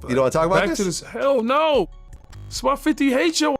You don't want to talk about Back this? to this. Hell no. That's why 50 hates you.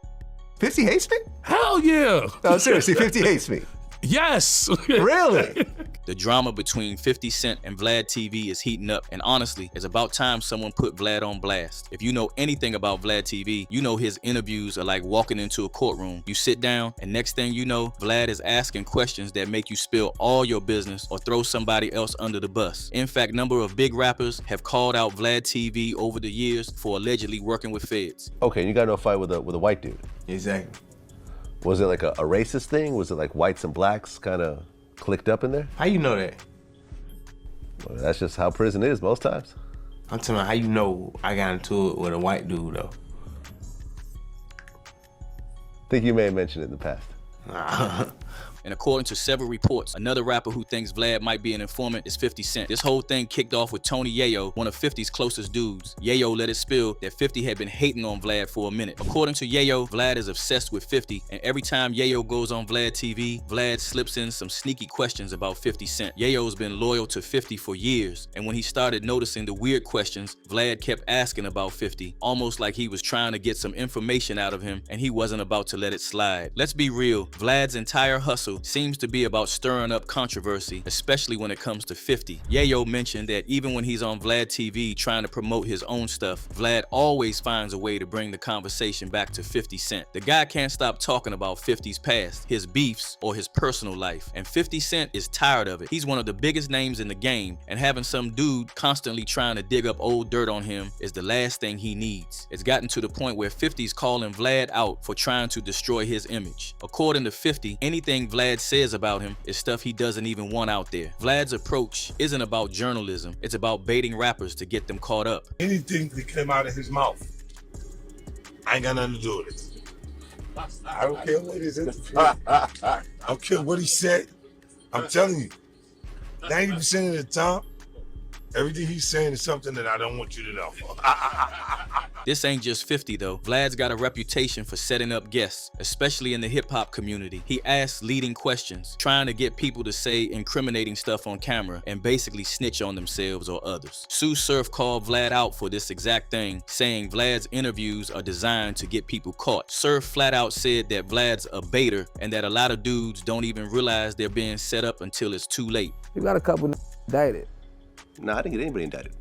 50 hates me? Hell yeah. No, seriously, 50 hates me. Yes. Really? The drama between 50 Cent and VladTV is heating up, and honestly, it's about time someone put Vlad on blast. If you know anything about VladTV, you know his interviews are like walking into a courtroom. You sit down, and next thing you know, Vlad is asking questions that make you spill all your business or throw somebody else under the bus. In fact, a number of big rappers have called out VladTV over the years for allegedly working with feds. Okay, you got into a fight with a white dude. Exactly. Was it like a racist thing? Was it like whites and blacks kind of clicked up in there? How you know that? Well, that's just how prison is most times. I'm telling you, how you know I got into it with a white dude, though? I think you may have mentioned it in the past. And according to several reports, another rapper who thinks Vlad might be an informant is 50 Cent. This whole thing kicked off with Tony Yayo, one of 50's closest dudes. Yayo let it spill that 50 had been hating on Vlad for a minute. According to Yayo, Vlad is obsessed with 50, and every time Yayo goes on VladTV, Vlad slips in some sneaky questions about 50 Cent. Yayo's been loyal to 50 for years, and when he started noticing the weird questions, Vlad kept asking about 50, almost like he was trying to get some information out of him, and he wasn't about to let it slide. Let's be real, Vlad's entire hustle seems to be about stirring up controversy, especially when it comes to 50. Yayo mentioned that even when he's on VladTV trying to promote his own stuff, Vlad always finds a way to bring the conversation back to 50 Cent. The guy can't stop talking about 50's past, his beefs, or his personal life, and 50 Cent is tired of it. He's one of the biggest names in the game, and having some dude constantly trying to dig up old dirt on him is the last thing he needs. It's gotten to the point where 50's calling Vlad out for trying to destroy his image. According to 50, anything Vlad says about him is stuff he doesn't even want out there. Vlad's approach isn't about journalism, it's about baiting rappers to get them caught up. Anything that came out of his mouth, I ain't got nothing to do with it. I don't care what he said. I don't care what he said. I'm telling you, 90% of the time, everything he's saying is something that I don't want you to know. This ain't just 50 though. Vlad's got a reputation for setting up guests, especially in the hip-hop community. He asks leading questions, trying to get people to say incriminating stuff on camera and basically snitch on themselves or others. Sue Surf called Vlad out for this exact thing, saying Vlad's interviews are designed to get people caught. Surf flat out said that Vlad's a baiter and that a lot of dudes don't even realize they're being set up until it's too late. You got a couple indicted. No, I didn't get anybody indicted.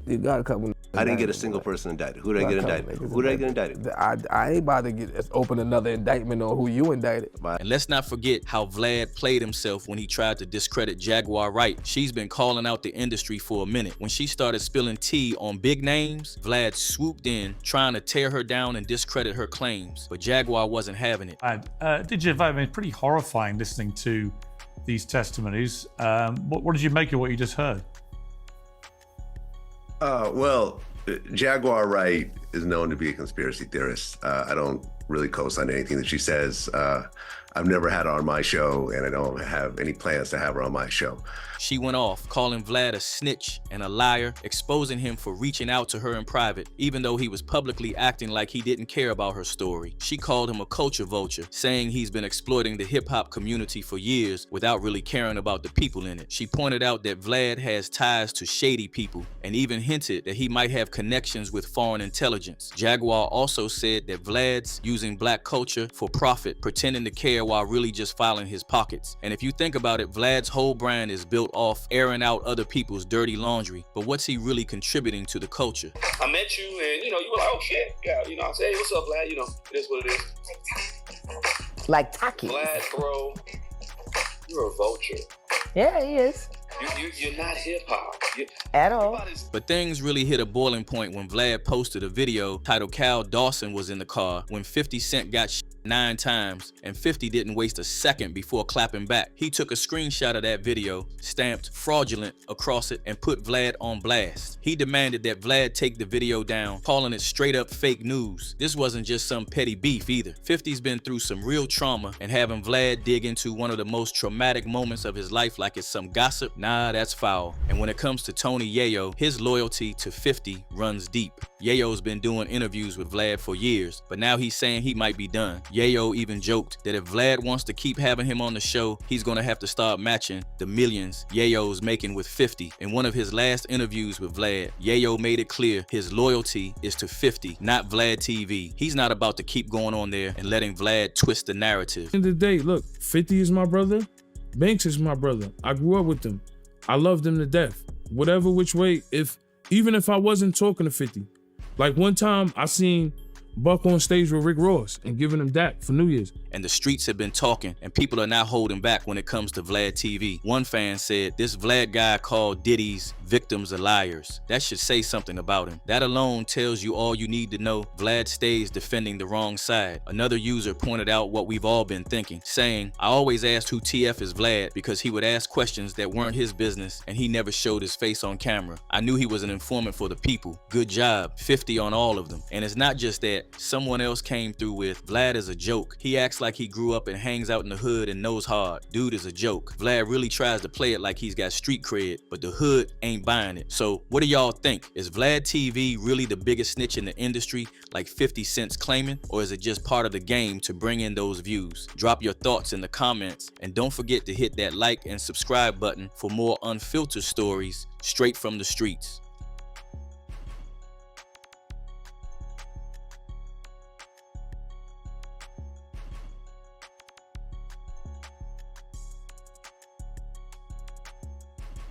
You got a couple. I didn't get a single person indicted. Who did I get indicted? Who did I get indicted? I ain't about to open another indictment on who you indicted. And let's not forget how Vlad played himself when he tried to discredit Jaguar Wright. She's been calling out the industry for a minute. When she started spilling tea on big names, Vlad swooped in, trying to tear her down and discredit her claims. But Jaguar wasn't having it. Did you? I mean, it's pretty horrifying listening to these testimonies. What did you make of what you just heard? Well, Jaguar Wright is known to be a conspiracy theorist. I don't really co-sign anything that she says. I've never had her on my show, and I don't have any plans to have her on my show. She went off, calling Vlad a snitch and a liar, exposing him for reaching out to her in private, even though he was publicly acting like he didn't care about her story. She called him a culture vulture, saying he's been exploiting the hip-hop community for years without really caring about the people in it. She pointed out that Vlad has ties to shady people, and even hinted that he might have connections with foreign intelligence. Jaguar also said that Vlad's using black culture for profit, pretending to care while really just filing his pockets. And if you think about it, Vlad's whole brand is built off airing out other people's dirty laundry, but what's he really contributing to the culture? I met you and, you were like, oh shit. Yeah, I said, hey, what's up, Vlad? It is what it is. Like Taki. Vlad, bro, you're a vulture. Yeah, he is. You're not hip-hop. At all. But things really hit a boiling point when Vlad posted a video titled Cal Dawson was in the car when 50 Cent got 9 times, and 50 didn't waste a second before clapping back. He took a screenshot of that video, stamped fraudulent across it, and put Vlad on blast. He demanded that Vlad take the video down, calling it straight up fake news. This wasn't just some petty beef either. 50's been through some real trauma, and having Vlad dig into one of the most traumatic moments of his life like it's some gossip, nah, that's foul. And when it comes to Tony Yayo, his loyalty to 50 runs deep. Yayo's been doing interviews with Vlad for years, but now he's saying he might be done. Yayo even joked that if Vlad wants to keep having him on the show, he's gonna have to start matching the millions Yayo's making with 50. In one of his last interviews with Vlad, Yayo made it clear his loyalty is to 50, not VladTV. He's not about to keep going on there and letting Vlad twist the narrative. At the end of the day, look, 50 is my brother. Banks is my brother. I grew up with them. I love them to death. Whatever which way, even if I wasn't talking to 50. Like one time I seen Buck on stage with Rick Ross and giving him that for New Year's. And the streets have been talking, and people are now holding back when it comes to VladTV. One fan said, this Vlad guy called Diddy's victims are liars. That should say something about him. That alone tells you all you need to know. Vlad stays defending the wrong side. Another user pointed out what we've all been thinking, saying, I always asked who TF is Vlad because he would ask questions that weren't his business and he never showed his face on camera. I knew he was an informant for the people. Good job, 50 on all of them. And it's not just that. Someone else came through with, Vlad is a joke. He acts like he grew up and hangs out in the hood and knows hard. Dude is a joke. Vlad really tries to play it like he's got street cred, but the hood ain't buying it. So what do y'all think? Is VladTV really the biggest snitch in the industry like 50 Cent's claiming? Or is it just part of the game to bring in those views? Drop your thoughts in the comments and don't forget to hit that like and subscribe button for more unfiltered stories straight from the streets.